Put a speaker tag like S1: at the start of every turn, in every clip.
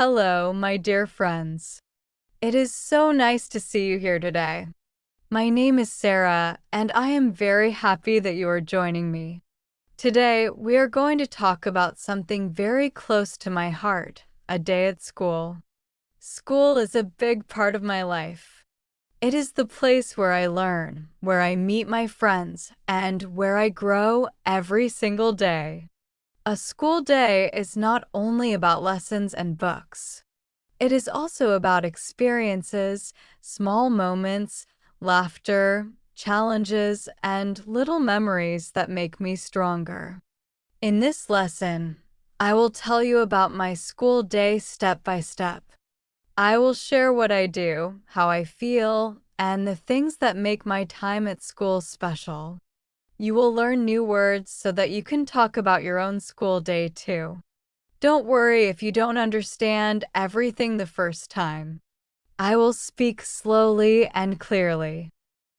S1: Hello, my dear friends. It is so nice to see you here today. My name is Sarah, and I am very happy that you are joining me. Today, we are going to talk about something very close to my heart, a day at school. School is a big part of my life. It is the place where I learn, where I meet my friends, and where I grow every single day. A school day is not only about lessons and books. It is also about experiences, small moments, laughter, challenges, and little memories that make me stronger. In this lesson, I will tell you about my school day step by step. I will share what I do, how I feel, and the things that make my time at school special. You will learn new words so that you can talk about your own school day too. Don't worry if you don't understand everything the first time. I will speak slowly and clearly.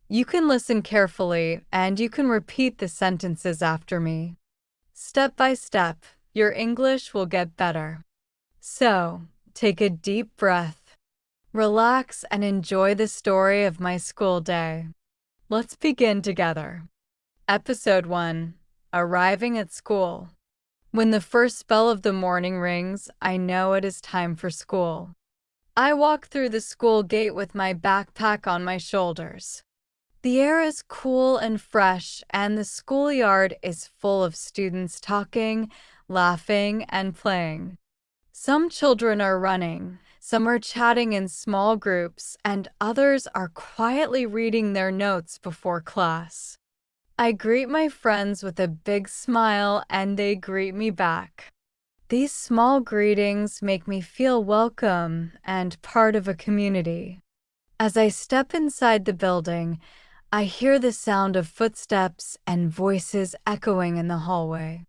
S1: You can listen carefully and you can repeat the sentences after me. Step by step, your English will get better. So, take a deep breath. Relax and enjoy the story of my school day. Let's begin together. Episode 1: Arriving at School. When the first bell of the morning rings, I know it is time for school. I walk through the school gate with my backpack on my shoulders. The air is cool and fresh, and the schoolyard is full of students talking, laughing, and playing. Some children are running, some are chatting in small groups, and others are quietly reading their notes before class. I greet my friends with a big smile and they greet me back. These small greetings make me feel welcome and part of a community. As I step inside the building, I hear the sound of footsteps and voices echoing in the hallway.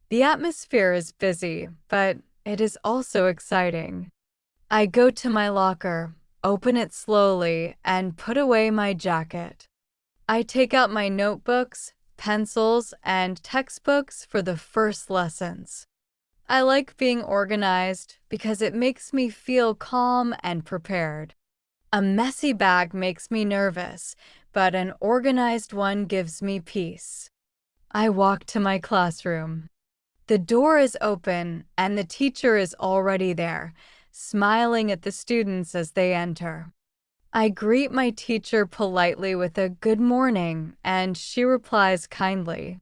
S1: The atmosphere is busy, but it is also exciting. I go to my locker, open it slowly, and put away my jacket. I take out my notebooks, pencils, and textbooks for the first lessons. I like being organized because it makes me feel calm and prepared. A messy bag makes me nervous, but an organized one gives me peace. I walk to my classroom. The door is open and the teacher is already there, smiling at the students as they enter. I greet my teacher politely with a good morning, and she replies kindly.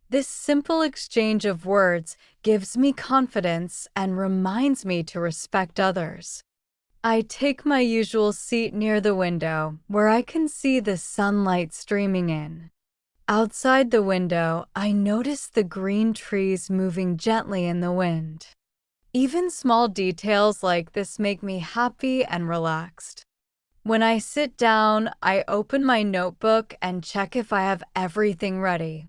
S1: This simple exchange of words gives me confidence and reminds me to respect others. I take my usual seat near the window, where I can see the sunlight streaming in. Outside the window, I notice the green trees moving gently in the wind. Even small details like this make me happy and relaxed. When I sit down, I open my notebook and check if I have everything ready.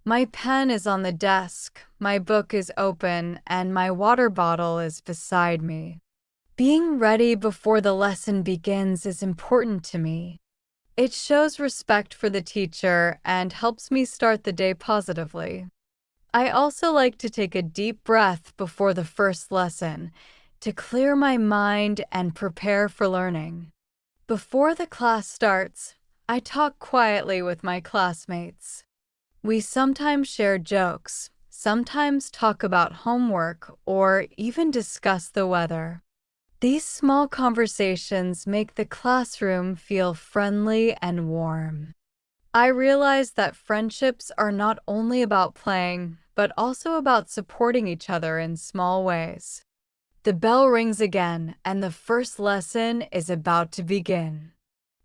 S1: My pen is on the desk, my book is open, and my water bottle is beside me. Being ready before the lesson begins is important to me. It shows respect for the teacher and helps me start the day positively. I also like to take a deep breath before the first lesson to clear my mind and prepare for learning. Before the class starts, I talk quietly with my classmates. We sometimes share jokes, sometimes talk about homework, or even discuss the weather. These small conversations make the classroom feel friendly and warm. I realize that friendships are not only about playing, but also about supporting each other in small ways. The bell rings again, and the first lesson is about to begin.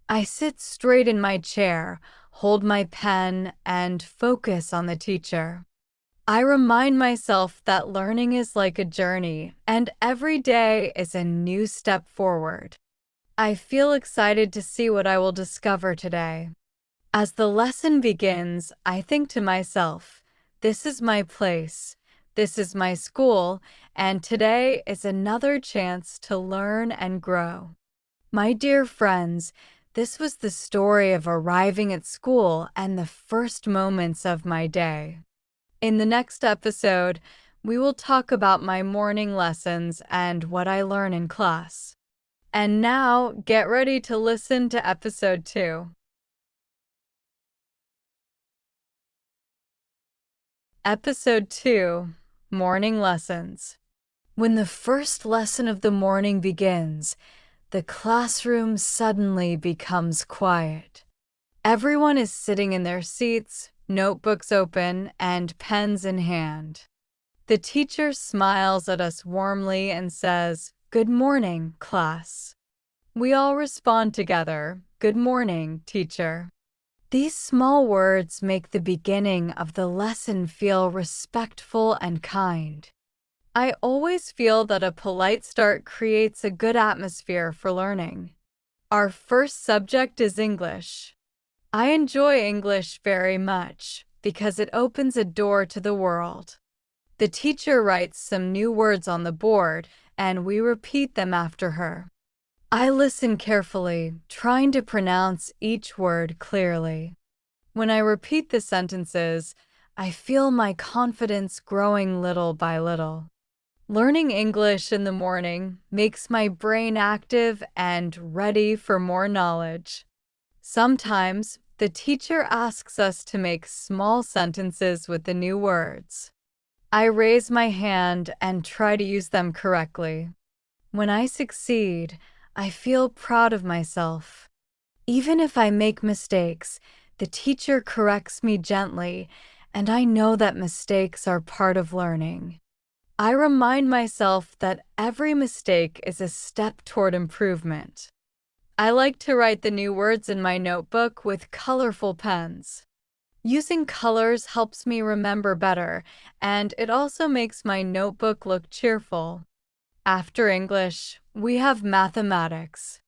S1: I sit straight in my chair, hold my pen, and focus on the teacher. I remind myself that learning is like a journey, and every day is a new step forward. I feel excited to see what I will discover today. As the lesson begins, I think to myself, this is my place. This is my school, and today is another chance to learn and grow. My dear friends, this was the story of arriving at school and the first moments of my day. In the next episode, we will talk about my morning lessons and what I learn in class. And now, get ready to listen to episode 2. Episode 2, Morning Lessons. When the first lesson of the morning begins, the classroom suddenly becomes quiet. Everyone is sitting in their seats, notebooks open, and pens in hand. The teacher smiles at us warmly and says, "Good morning, class." We all respond together, "Good morning, teacher." These small words make the beginning of the lesson feel respectful and kind. I always feel that a polite start creates a good atmosphere for learning. Our first subject is English. I enjoy English very much because it opens a door to the world. The teacher writes some new words on the board, and we repeat them after her. I listen carefully, trying to pronounce each word clearly. When I repeat the sentences, I feel my confidence growing little by little. Learning English in the morning makes my brain active and ready for more knowledge. Sometimes, the teacher asks us to make small sentences with the new words. I raise my hand and try to use them correctly. When I succeed, I feel proud of myself. Even if I make mistakes, the teacher corrects me gently, and I know that mistakes are part of learning. I remind myself that every mistake is a step toward improvement. I like to write the new words in my notebook with colorful pens. Using colors helps me remember better, and it also makes my notebook look cheerful. After English, we have mathematics.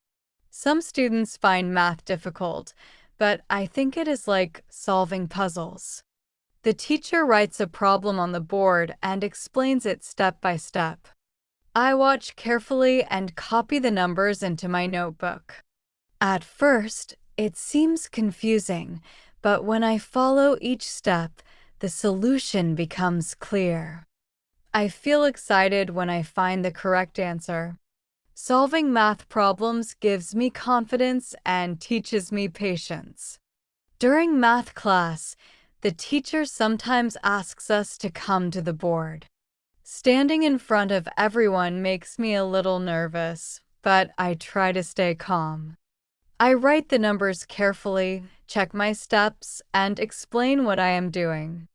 S1: Some students find math difficult, but I think it is like solving puzzles. The teacher writes a problem on the board and explains it step by step. I watch carefully and copy the numbers into my notebook. At first, it seems confusing, but when I follow each step, the solution becomes clear. I feel excited when I find the correct answer. Solving math problems gives me confidence and teaches me patience. During math class, the teacher sometimes asks us to come to the board. Standing in front of everyone makes me a little nervous, but I try to stay calm. I write the numbers carefully, check my steps, and explain what I am doing.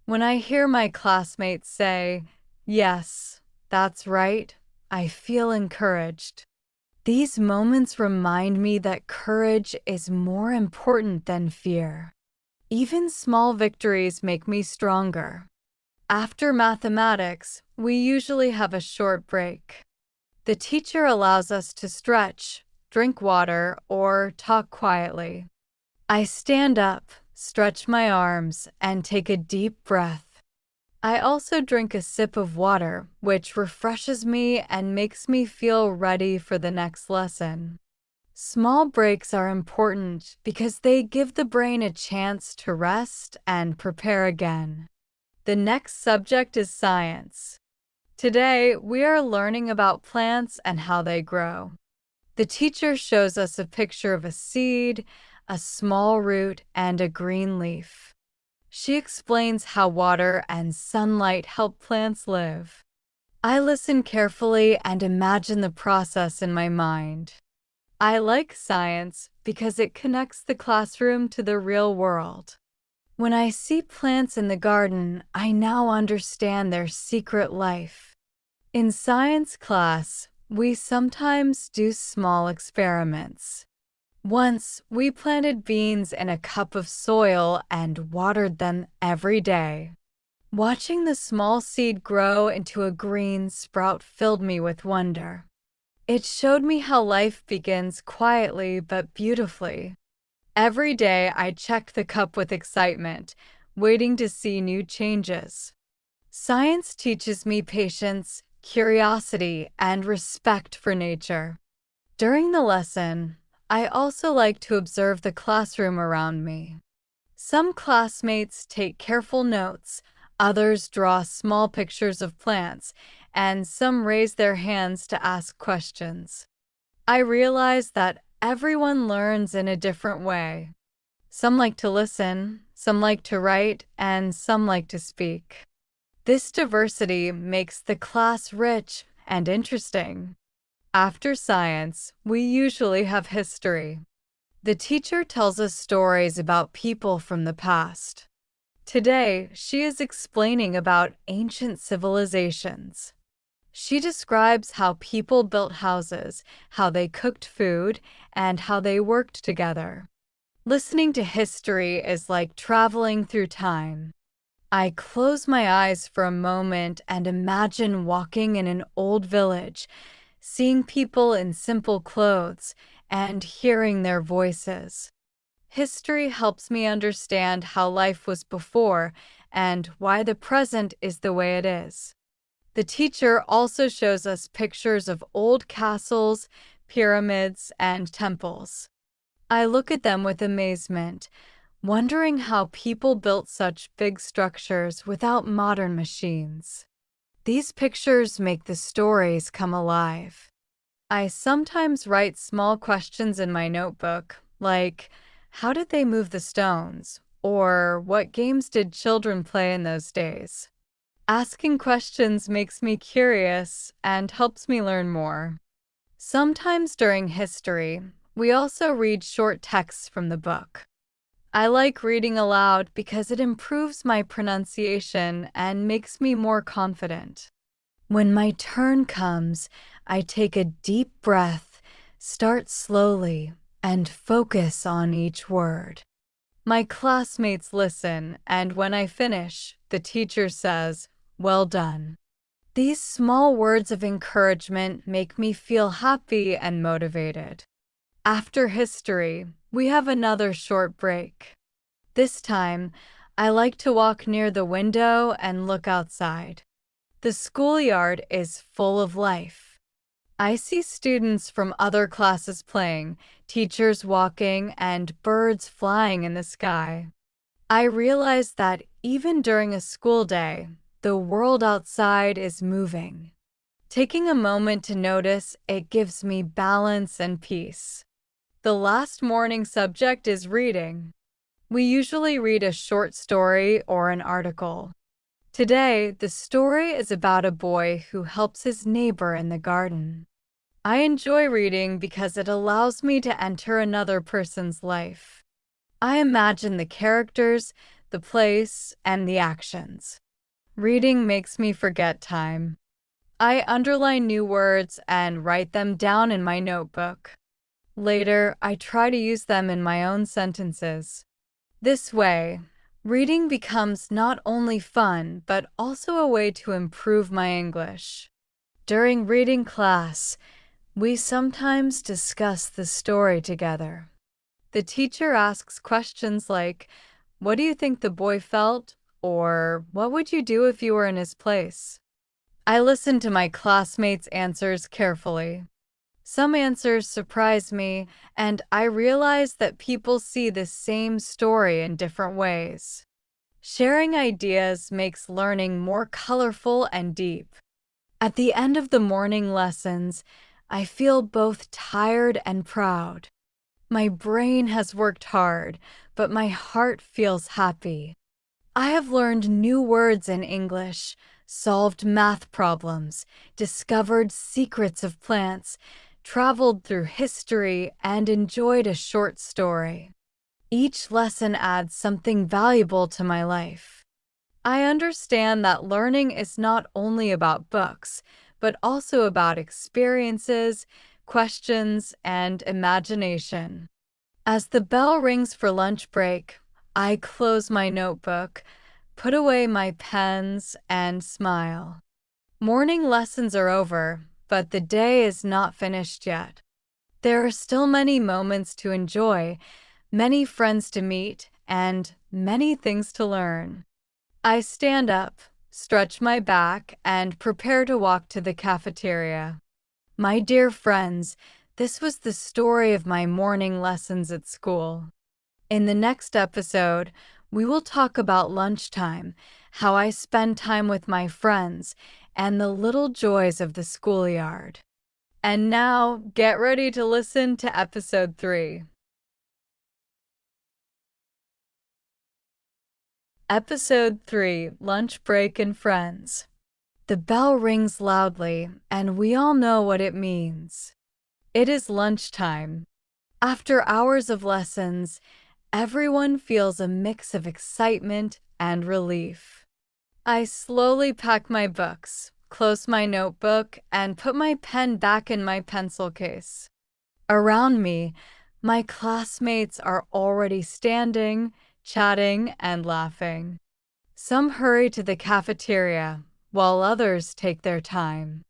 S1: When I hear my classmates say, "Yes, that's right," I feel encouraged. These moments remind me that courage is more important than fear. Even small victories make me stronger. After mathematics, we usually have a short break. The teacher allows us to stretch, drink water, or talk quietly. I stand up, stretch my arms, and take a deep breath. I also drink a sip of water, which refreshes me and makes me feel ready for the next lesson. Small breaks are important because they give the brain a chance to rest and prepare again. The next subject is science. Today, we are learning about plants and how they grow. The teacher shows us a picture of a seed, a small root, and a green leaf. She explains how water and sunlight help plants live. I listen carefully and imagine the process in my mind. I like science because it connects the classroom to the real world. When I see plants in the garden, I now understand their secret life. In science class, we sometimes do small experiments. Once, we planted beans in a cup of soil and watered them every day. Watching the small seed grow into a green sprout filled me with wonder. It showed me how life begins quietly but beautifully. Every day, I checked the cup with excitement, waiting to see new changes. Science teaches me patience, curiosity, and respect for nature. During the lesson, I also like to observe the classroom around me. Some classmates take careful notes, Others draw small pictures of plants, and some raise their hands to ask questions. I realize that everyone learns in a different way. Some like to listen, some like to write, and some like to speak. This diversity makes the class rich and interesting. After science, we usually have history. The teacher tells us stories about people from the past. Today, she is explaining about ancient civilizations. She describes how people built houses, how they cooked food, and how they worked together. Listening to history is like traveling through time. I close my eyes for a moment and imagine walking in an old village, seeing people in simple clothes, and hearing their voices. History helps me understand how life was before and why the present is the way it is. The teacher also shows us pictures of old castles, pyramids, and temples. I look at them with amazement, wondering how people built such big structures without modern machines. These pictures make the stories come alive. I sometimes write small questions in my notebook, like, how did they move the stones? Or what games did children play in those days? Asking questions makes me curious and helps me learn more. Sometimes during history, we also read short texts from the book. I like reading aloud because it improves my pronunciation and makes me more confident. When my turn comes, I take a deep breath, start slowly, and focus on each word. My classmates listen, and when I finish, the teacher says, "Well done." These small words of encouragement make me feel happy and motivated. After history, we have another short break. This time, I like to walk near the window and look outside. The schoolyard is full of life. I see students from other classes playing, teachers walking, and birds flying in the sky. I realize that even during a school day, the world outside is moving. Taking a moment to notice, it gives me balance and peace. The last morning subject is reading. We usually read a short story or an article. Today, the story is about a boy who helps his neighbor in the garden. I enjoy reading because it allows me to enter another person's life. I imagine the characters, the place, and the actions. Reading makes me forget time. I underline new words and write them down in my notebook. Later, I try to use them in my own sentences. This way, reading becomes not only fun, but also a way to improve my English. During reading class, we sometimes discuss the story together. The teacher asks questions like, "What do you think the boy felt?" Or, "What would you do if you were in his place?" I listen to my classmates' answers carefully. Some answers surprise me, and I realize that people see the same story in different ways. Sharing ideas makes learning more colorful and deep. At the end of the morning lessons, I feel both tired and proud. My brain has worked hard, but my heart feels happy. I have learned new words in English, solved math problems, discovered secrets of plants, traveled through history, and enjoyed a short story. Each lesson adds something valuable to my life. I understand that learning is not only about books, but also about experiences, questions, and imagination. As the bell rings for lunch break, I close my notebook, put away my pens, and smile. Morning lessons are over, but the day is not finished yet. There are still many moments to enjoy, many friends to meet, and many things to learn. I stand up, stretch my back, and prepare to walk to the cafeteria. My dear friends, this was the story of my morning lessons at school. In the next episode, we will talk about lunchtime, how I spend time with my friends, and the little joys of the schoolyard. And now, get ready to listen to episode 3. Episode 3, Lunch Break and Friends. The bell rings loudly, and we all know what it means. It is lunchtime. After hours of lessons, everyone feels a mix of excitement and relief. I slowly pack my books, close my notebook, and put my pen back in my pencil case. Around me, my classmates are already standing, chatting, and laughing. Some hurry to the cafeteria, while others take their time.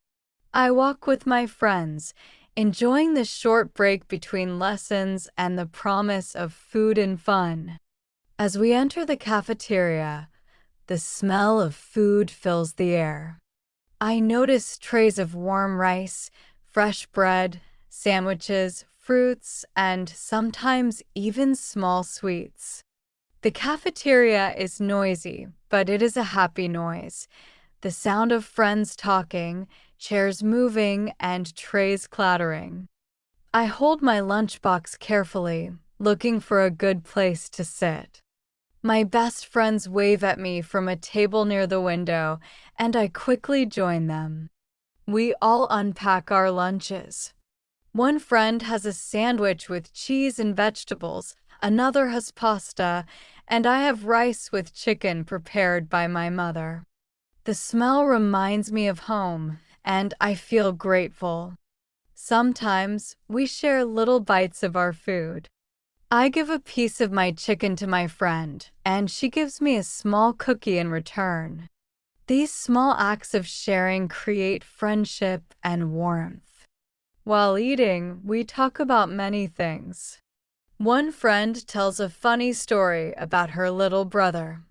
S1: I walk with my friends, enjoying the short break between lessons and the promise of food and fun. As we enter the cafeteria, the smell of food fills the air. I notice trays of warm rice, fresh bread, sandwiches, fruits, and sometimes even small sweets. The cafeteria is noisy, but it is a happy noise. The sound of friends talking, chairs moving, and trays clattering. I hold my lunchbox carefully, looking for a good place to sit. My best friends wave at me from a table near the window, and I quickly join them. We all unpack our lunches. One friend has a sandwich with cheese and vegetables, another has pasta, and I have rice with chicken prepared by my mother. The smell reminds me of home, and I feel grateful. Sometimes we share little bites of our food. I give a piece of my chicken to my friend, and she gives me a small cookie in return. These small acts of sharing create friendship and warmth. While eating, we talk about many things. One friend tells a funny story about her little brother.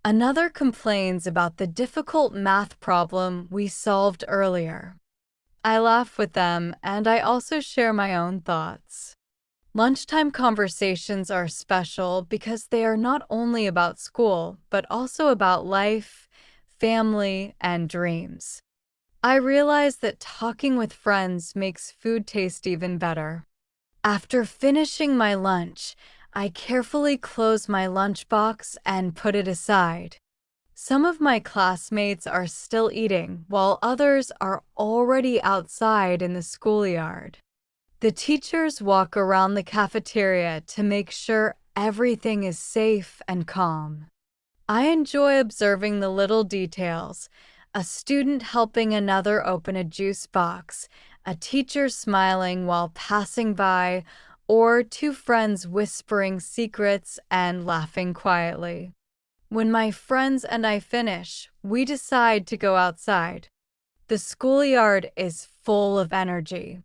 S1: Another complains about the difficult math problem we solved earlier. I laugh with them, and I also share my own thoughts. Lunchtime conversations are special because they are not only about school, but also about life, family, and dreams. I realize that talking with friends makes food taste even better. After finishing my lunch, I carefully close my lunchbox and put it aside. Some of my classmates are still eating, while others are already outside in the schoolyard. The teachers walk around the cafeteria to make sure everything is safe and calm. I enjoy observing the little details: a student helping another open a juice box, a teacher smiling while passing by, or two friends whispering secrets and laughing quietly. When my friends and I finish, we decide to go outside. The schoolyard is full of energy.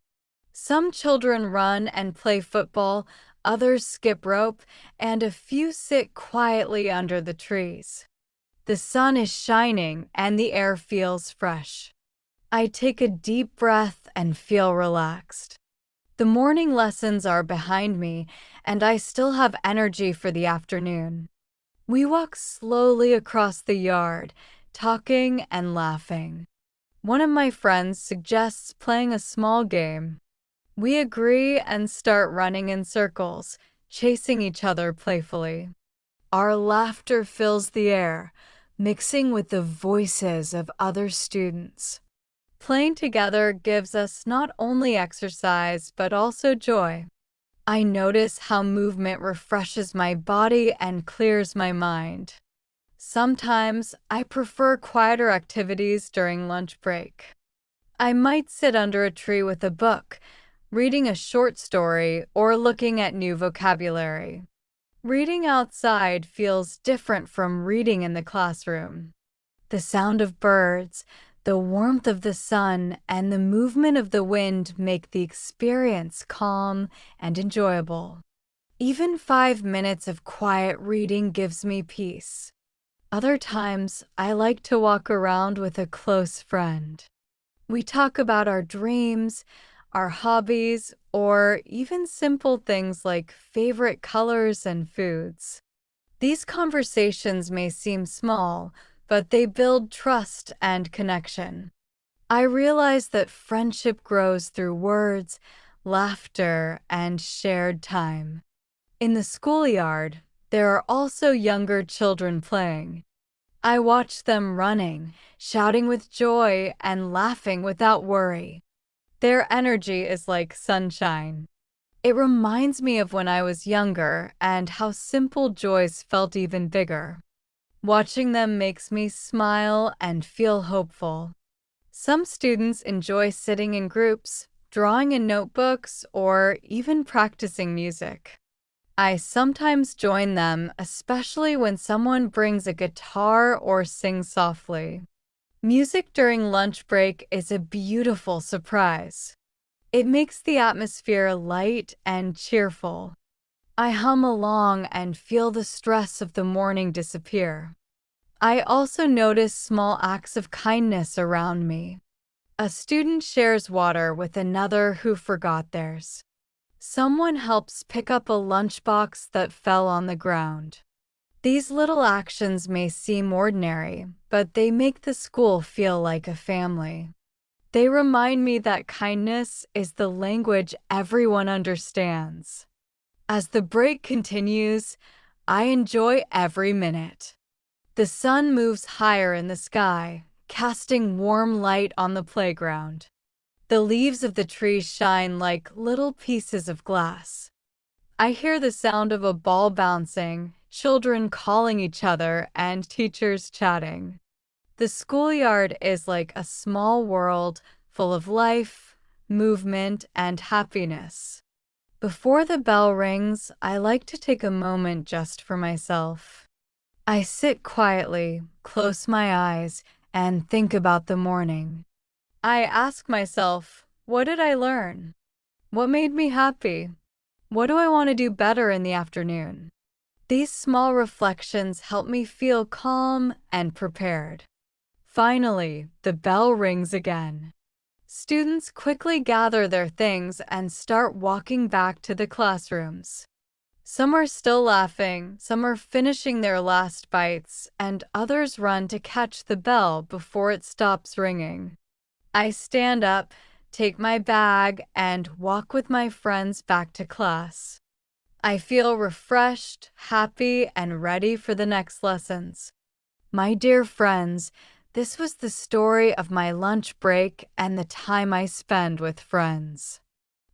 S1: Some children run and play football, others skip rope, and a few sit quietly under the trees. The sun is shining and the air feels fresh. I take a deep breath and feel relaxed. The morning lessons are behind me, and I still have energy for the afternoon. We walk slowly across the yard, talking and laughing. One of my friends suggests playing a small game. We agree and start running in circles, chasing each other playfully. Our laughter fills the air, mixing with the voices of other students. Playing together gives us not only exercise but also joy. I notice how movement refreshes my body and clears my mind. Sometimes I prefer quieter activities during lunch break. I might sit under a tree with a book, reading a short story, or looking at new vocabulary. Reading outside feels different from reading in the classroom. The sound of birds, the warmth of the sun, and the movement of the wind make the experience calm and enjoyable. Even 5 minutes of quiet reading gives me peace. Other times, I like to walk around with a close friend. We talk about our dreams, our hobbies, or even simple things like favorite colors and foods. These conversations may seem small, but they build trust and connection. I realize that friendship grows through words, laughter, and shared time. In the schoolyard, there are also younger children playing. I watch them running, shouting with joy, and laughing without worry. Their energy is like sunshine. It reminds me of when I was younger and how simple joys felt even bigger. Watching them makes me smile and feel hopeful. Some students enjoy sitting in groups, drawing in notebooks, or even practicing music. I sometimes join them, especially when someone brings a guitar or sings softly. Music during lunch break is a beautiful surprise. It makes the atmosphere light and cheerful. I hum along and feel the stress of the morning disappear. I also notice small acts of kindness around me. A student shares water with another who forgot theirs. Someone helps pick up a lunchbox that fell on the ground. These little actions may seem ordinary, but they make the school feel like a family. They remind me that kindness is the language everyone understands. As the break continues, I enjoy every minute. The sun moves higher in the sky, casting warm light on the playground. The leaves of the trees shine like little pieces of glass. I hear the sound of a ball bouncing, children calling each other, and teachers chatting. The schoolyard is like a small world full of life, movement, and happiness. Before the bell rings, I like to take a moment just for myself. I sit quietly, close my eyes, and think about the morning. I ask myself, what did I learn? What made me happy? What do I want to do better in the afternoon? These small reflections help me feel calm and prepared. Finally, the bell rings again. Students quickly gather their things and start walking back to the classrooms. Some are still laughing, some are finishing their last bites, and others run to catch the bell before it stops ringing. I stand up, take my bag, and walk with my friends back to class. I feel refreshed, happy, and ready for the next lessons. My dear friends, this was the story of my lunch break and the time I spend with friends.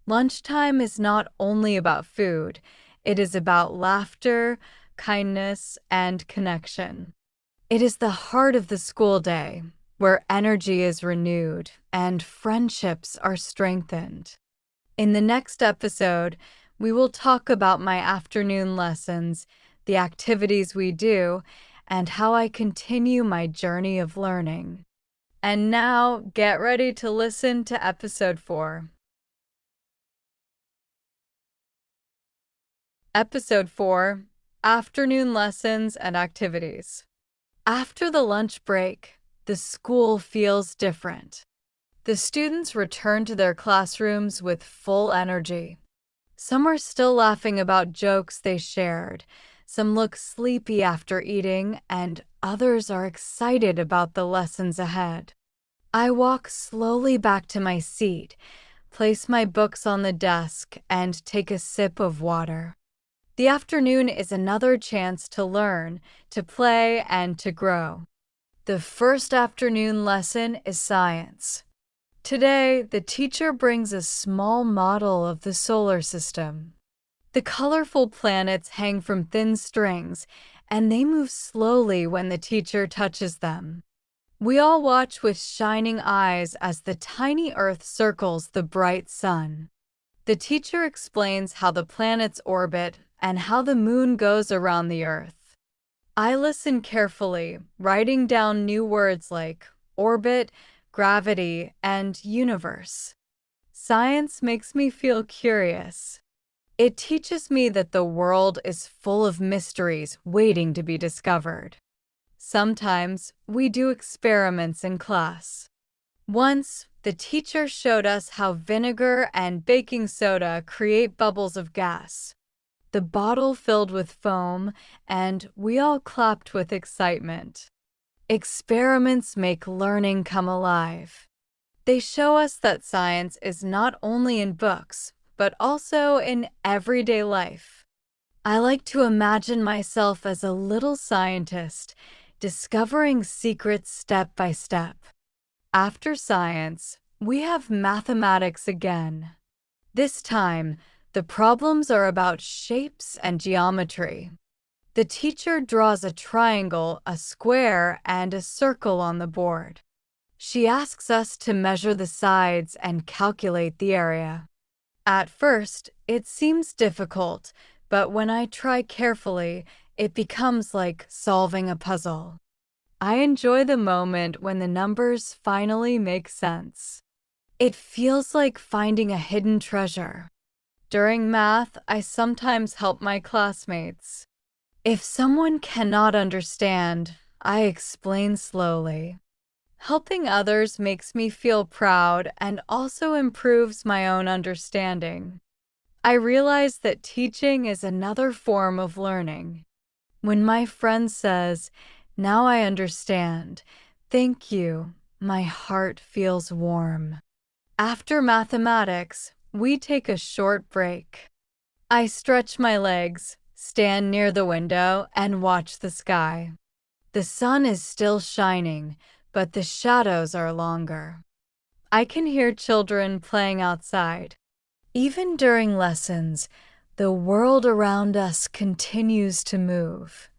S1: Lunchtime is not only about food, it is about laughter, kindness, and connection. It is the heart of the school day, where energy is renewed and friendships are strengthened. In the next episode, we will talk about my afternoon lessons, the activities we do, and how I continue my journey of learning. And now, get ready to listen to episode 4. Episode 4: Afternoon Lessons and Activities. After the lunch break, the school feels different. The students return to their classrooms with full energy. Some are still laughing about jokes they shared, some look sleepy after eating, and others are excited about the lessons ahead. I walk slowly back to my seat, place my books on the desk, and take a sip of water. The afternoon is another chance to learn, to play, and to grow. The first afternoon lesson is science. Today, the teacher brings a small model of the solar system. The colorful planets hang from thin strings, and they move slowly when the teacher touches them. We all watch with shining eyes as the tiny Earth circles the bright sun. The teacher explains how the planets orbit and how the moon goes around the Earth. I listen carefully, writing down new words like orbit, gravity, and universe. Science makes me feel curious. It teaches me that the world is full of mysteries waiting to be discovered. Sometimes we do experiments in class. Once, the teacher showed us how vinegar and baking soda create bubbles of gas. The bottle filled with foam, and we all clapped with excitement. Experiments make learning come alive. They show us that science is not only in books, but also in everyday life. I like to imagine myself as a little scientist, discovering secrets step by step. After science, we have mathematics again. This time, the problems are about shapes and geometry. The teacher draws a triangle, a square, and a circle on the board. She asks us to measure the sides and calculate the area. At first, it seems difficult, but when I try carefully, it becomes like solving a puzzle. I enjoy the moment when the numbers finally make sense. It feels like finding a hidden treasure. During math, I sometimes help my classmates. If someone cannot understand, I explain slowly. Helping others makes me feel proud and also improves my own understanding. I realize that teaching is another form of learning. When my friend says, "Now I understand. Thank you," my heart feels warm. After mathematics, we take a short break. I stretch my legs, stand near the window, and watch the sky. The sun is still shining, but the shadows are longer. I can hear children playing outside. Even during lessons, the world around us continues to move.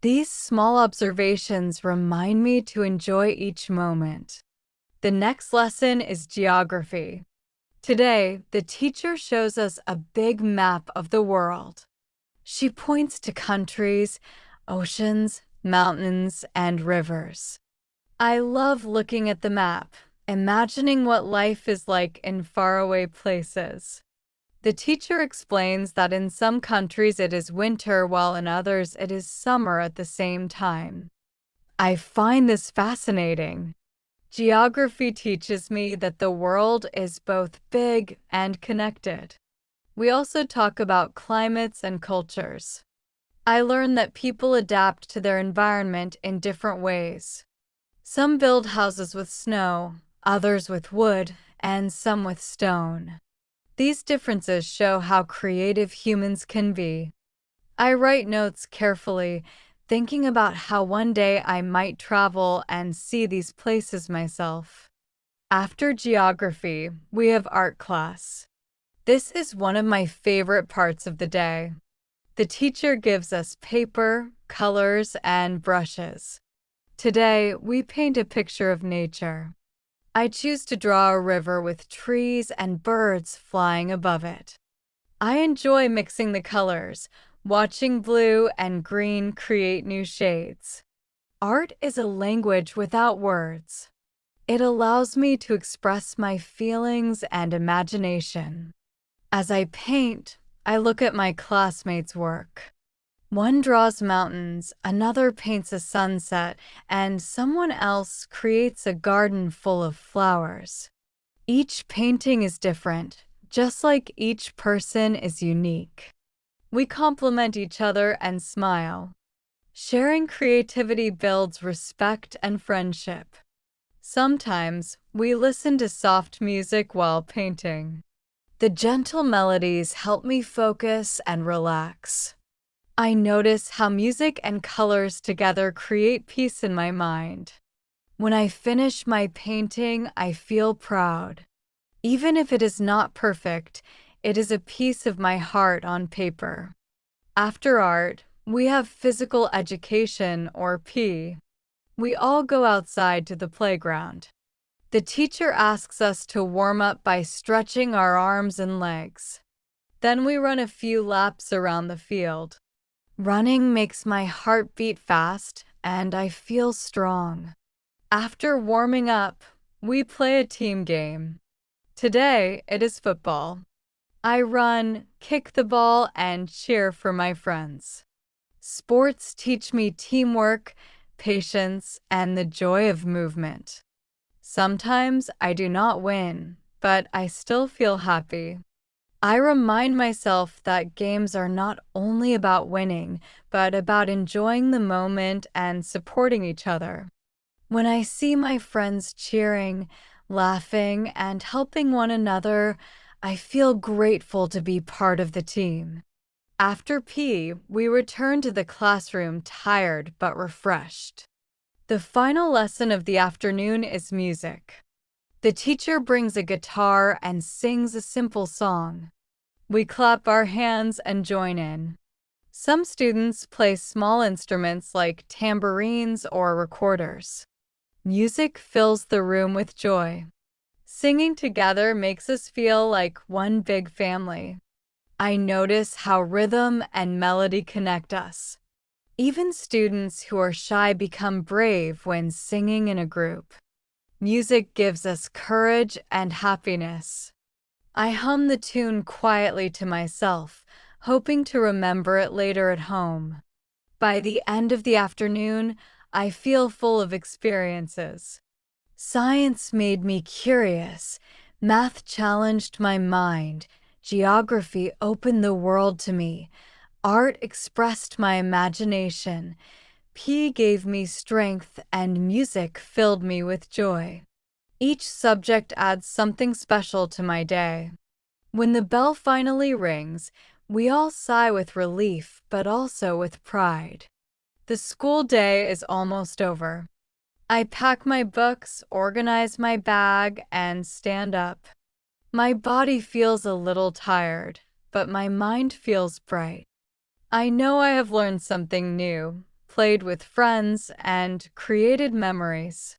S1: These small observations remind me to enjoy each moment. The next lesson is geography. Today, the teacher shows us a big map of the world. She points to countries, oceans, mountains, and rivers. I love looking at the map, imagining what life is like in faraway places. The teacher explains that in some countries it is winter while in others it is summer at the same time. I find this fascinating. Geography teaches me that the world is both big and connected. We also talk about climates and cultures. I learn that people adapt to their environment in different ways. Some build houses with snow, others with wood, and some with stone. These differences show how creative humans can be. I write notes carefully, thinking about how one day I might travel and see these places myself. After geography, we have art class. This is one of my favorite parts of the day. The teacher gives us paper, colors, and brushes. Today, we paint a picture of nature. I choose to draw a river with trees and birds flying above it. I enjoy mixing the colors, watching blue and green create new shades. Art is a language without words. It allows me to express my feelings and imagination. As I paint, I look at my classmates' work. One draws mountains, another paints a sunset, and someone else creates a garden full of flowers. Each painting is different, just like each person is unique. We complement each other and smile. Sharing creativity builds respect and friendship. Sometimes we listen to soft music while painting. The gentle melodies help me focus and relax. I notice how music and colors together create peace in my mind. When I finish my painting, I feel proud. Even if it is not perfect, it is a piece of my heart on paper. After art, we have physical education, or P. We all go outside to the playground. The teacher asks us to warm up by stretching our arms and legs. Then we run a few laps around the field. Running makes my heart beat fast, and I feel strong. After warming up, we play a team game. Today, it is football. I run, kick the ball, and cheer for my friends. Sports teach me teamwork, patience, and the joy of movement. Sometimes I do not win, but I still feel happy. I remind myself that games are not only about winning, but about enjoying the moment and supporting each other. When I see my friends cheering, laughing, and helping one another, I feel grateful to be part of the team. After P, we return to the classroom tired but refreshed. The final lesson of the afternoon is music. The teacher brings a guitar and sings a simple song. We clap our hands and join in. Some students play small instruments like tambourines or recorders. Music fills the room with joy. Singing together makes us feel like one big family. I notice how rhythm and melody connect us. Even students who are shy become brave when singing in a group. Music gives us courage and happiness. I hum the tune quietly to myself, hoping to remember it later at home. By the end of the afternoon, I feel full of experiences. Science made me curious, math challenged my mind, geography opened the world to me, art expressed my imagination, P gave me strength, and music filled me with joy. Each subject adds something special to my day. When the bell finally rings, we all sigh with relief, but also with pride. The school day is almost over. I pack my books, organize my bag, and stand up. My body feels a little tired, but my mind feels bright. I know I have learned something new, played with friends, and created memories.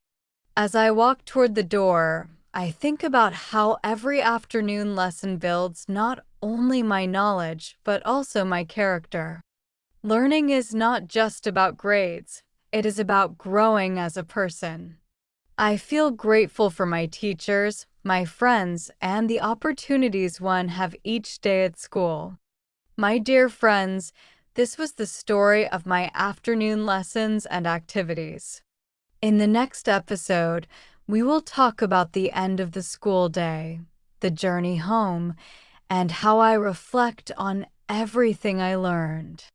S1: As I walk toward the door, I think about how every afternoon lesson builds not only my knowledge, but also my character. Learning is not just about grades, it is about growing as a person. I feel grateful for my teachers, my friends, and the opportunities one have each day at school. My dear friends, this was the story of my afternoon lessons and activities. In the next episode, we will talk about the end of the school day, the journey home, and how I reflect on everything I learned.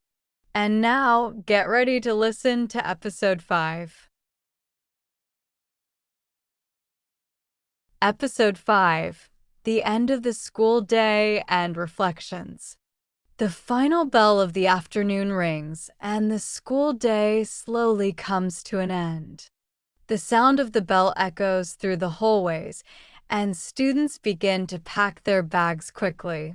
S1: And now, get ready to listen to episode 5. Episode 5, The End of the School Day and Reflections. The final bell of the afternoon rings, and the school day slowly comes to an end. The sound of the bell echoes through the hallways, and students begin to pack their bags quickly.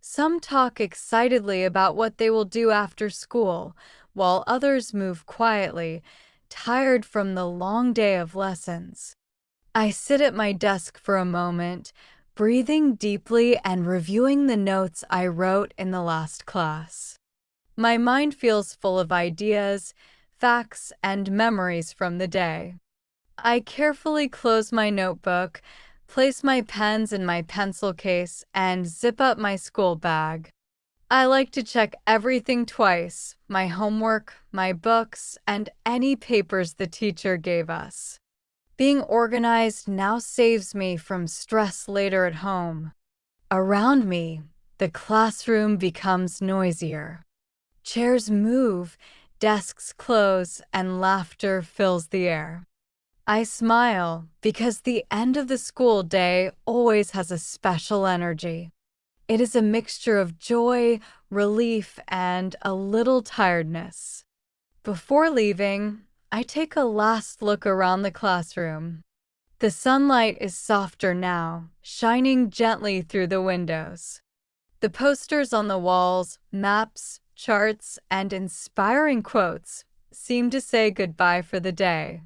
S1: Some talk excitedly about what they will do after school, while others move quietly, tired from the long day of lessons. I sit at my desk for a moment, breathing deeply and reviewing the notes I wrote in the last class. My mind feels full of ideas, facts, and memories from the day. I carefully close my notebook, place my pens in my pencil case, and zip up my school bag. I like to check everything twice, my homework, my books, and any papers the teacher gave us. Being organized now saves me from stress later at home. Around me, the classroom becomes noisier. Chairs move, desks close, and laughter fills the air. I smile because the end of the school day always has a special energy. It is a mixture of joy, relief, and a little tiredness. Before leaving, I take a last look around the classroom. The sunlight is softer now, shining gently through the windows. The posters on the walls, maps, charts, and inspiring quotes seem to say goodbye for the day.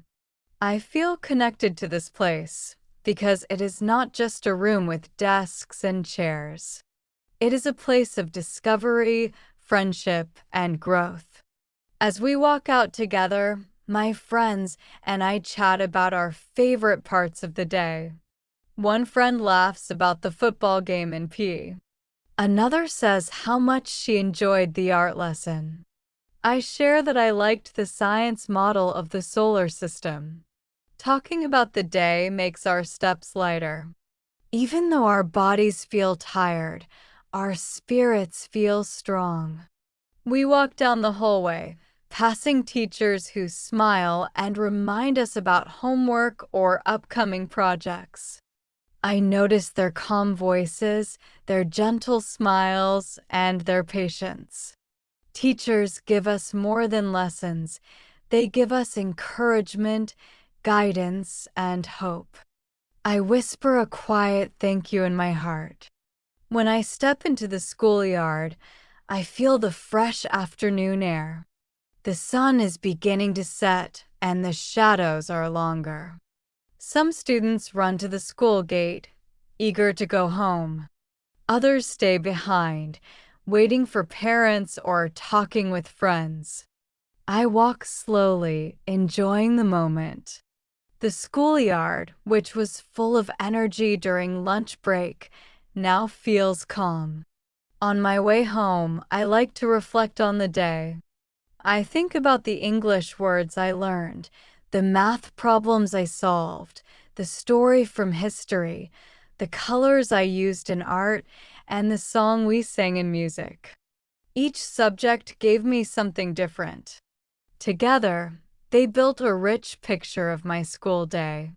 S1: I feel connected to this place because it is not just a room with desks and chairs. It is a place of discovery, friendship, and growth. As we walk out together, my friends and I chat about our favorite parts of the day. One friend laughs about the football game in P. Another says how much she enjoyed the art lesson. I share that I liked the science model of the solar system. Talking about the day makes our steps lighter. Even though our bodies feel tired, our spirits feel strong. We walk down the hallway, passing teachers who smile and remind us about homework or upcoming projects. I notice their calm voices, their gentle smiles, and their patience. Teachers give us more than lessons. They give us encouragement, guidance, and hope. I whisper a quiet thank you in my heart. When I step into the schoolyard, I feel the fresh afternoon air. The sun is beginning to set, and the shadows are longer. Some students run to the school gate, eager to go home. Others stay behind, waiting for parents or talking with friends. I walk slowly, enjoying the moment. The schoolyard, which was full of energy during lunch break, now feels calm. On my way home, I like to reflect on the day. I think about the English words I learned, the math problems I solved, the story from history, the colors I used in art, and the song we sang in music. Each subject gave me something different. Together, they built a rich picture of my school day.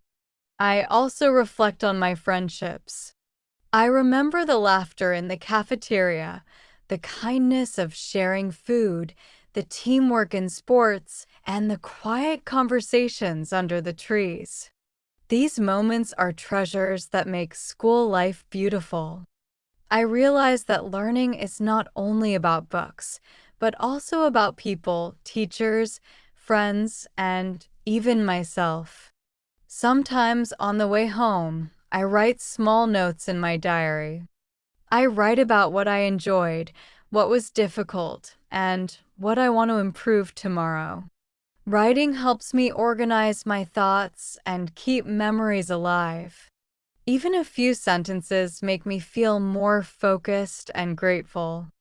S1: I also reflect on my friendships. I remember the laughter in the cafeteria, the kindness of sharing food, the teamwork in sports, and the quiet conversations under the trees. These moments are treasures that make school life beautiful. I realize that learning is not only about books, but also about people, teachers, friends, and even myself. Sometimes on the way home, I write small notes in my diary. I write about what I enjoyed, what was difficult, and what I want to improve tomorrow. Writing helps me organize my thoughts and keep memories alive. Even a few sentences make me feel more focused and grateful.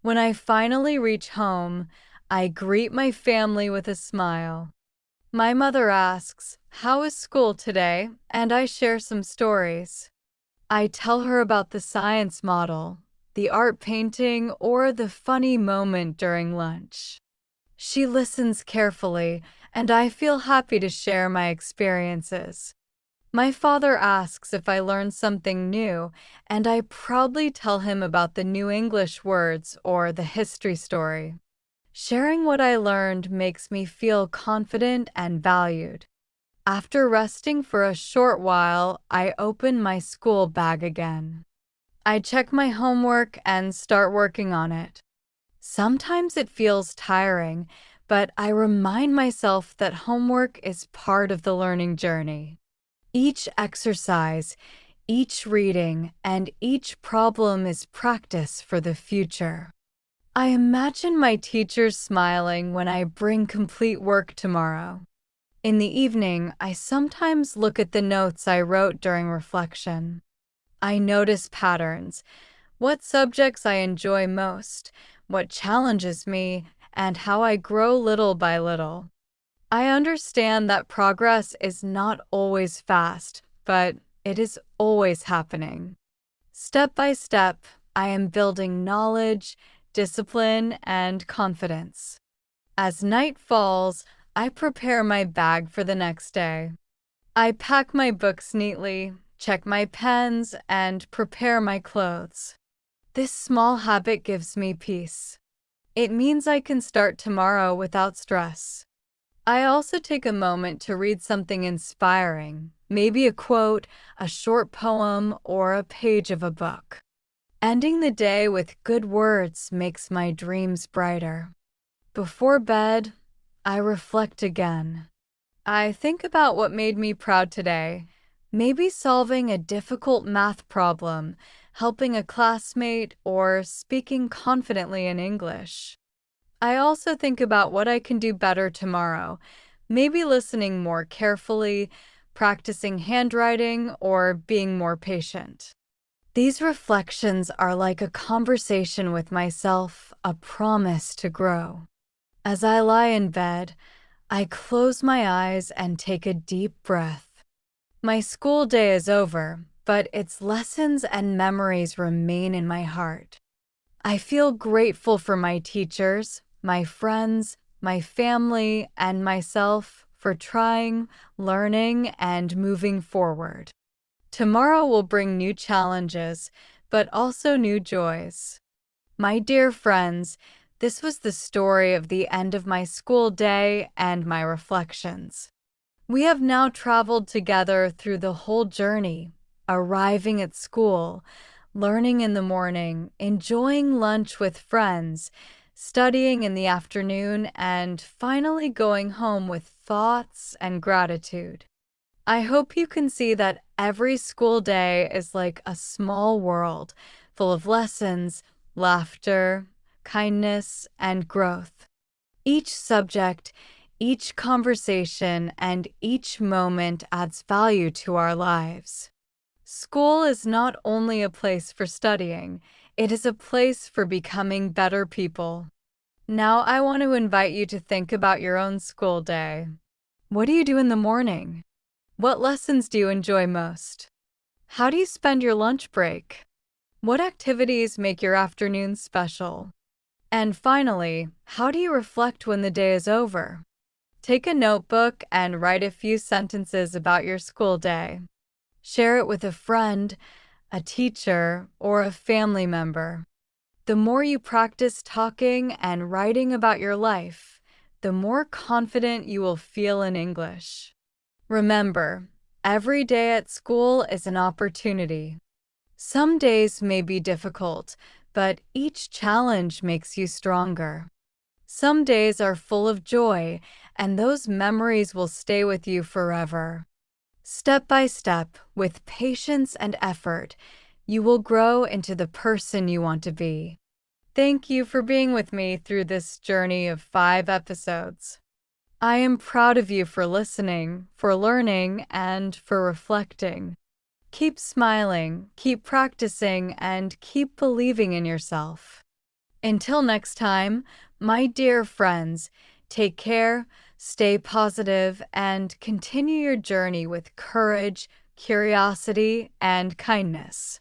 S1: When I finally reach home, I greet my family with a smile. My mother asks, "How is school today?" and I share some stories. I tell her about the science model, the art painting, or the funny moment during lunch. She listens carefully, and I feel happy to share my experiences. My father asks if I learned something new, and I proudly tell him about the new English words or the history story. Sharing what I learned makes me feel confident and valued. After resting for a short while, I open my school bag again. I check my homework and start working on it. Sometimes it feels tiring, but I remind myself that homework is part of the learning journey. Each exercise, each reading, and each problem is practice for the future. I imagine my teachers smiling when I bring complete work tomorrow. In the evening, I sometimes look at the notes I wrote during reflection. I notice patterns, what subjects I enjoy most, what challenges me, and how I grow little by little. I understand that progress is not always fast, but it is always happening. Step by step, I am building knowledge, discipline, and confidence. As night falls, I prepare my bag for the next day. I pack my books neatly, check my pens, and prepare my clothes. This small habit gives me peace. It means I can start tomorrow without stress. I also take a moment to read something inspiring, maybe a quote, a short poem, or a page of a book. Ending the day with good words makes my dreams brighter. Before bed, I reflect again. I think about what made me proud today, maybe solving a difficult math problem, helping a classmate, or speaking confidently in English. I also think about what I can do better tomorrow, maybe listening more carefully, practicing handwriting, or being more patient. These reflections are like a conversation with myself, a promise to grow. As I lie in bed, I close my eyes and take a deep breath. My school day is over, but its lessons and memories remain in my heart. I feel grateful for my teachers, my friends, my family, and myself for trying, learning, and moving forward. Tomorrow will bring new challenges, but also new joys. My dear friends, this was the story of the end of my school day and my reflections. We have now traveled together through the whole journey, arriving at school, learning in the morning, enjoying lunch with friends, studying in the afternoon, and finally going home with thoughts and gratitude. I hope you can see that every school day is like a small world full of lessons, laughter, kindness, and growth. Each subject, each conversation, and each moment adds value to our lives. School is not only a place for studying, it is a place for becoming better people. Now I want to invite you to think about your own school day. What do you do in the morning? What lessons do you enjoy most? How do you spend your lunch break? What activities make your afternoon special? And finally, how do you reflect when the day is over? Take a notebook and write a few sentences about your school day. Share it with a friend, a teacher, or a family member. The more you practice talking and writing about your life, the more confident you will feel in English. Remember, every day at school is an opportunity. Some days may be difficult, but each challenge makes you stronger. Some days are full of joy, and those memories will stay with you forever. Step by step, with patience and effort, you will grow into the person you want to be. Thank you for being with me through this journey of 5 episodes. I am proud of you for listening, for learning, and for reflecting. Keep smiling, keep practicing, and keep believing in yourself. Until next time, my dear friends, take care, stay positive, and continue your journey with courage, curiosity, and kindness.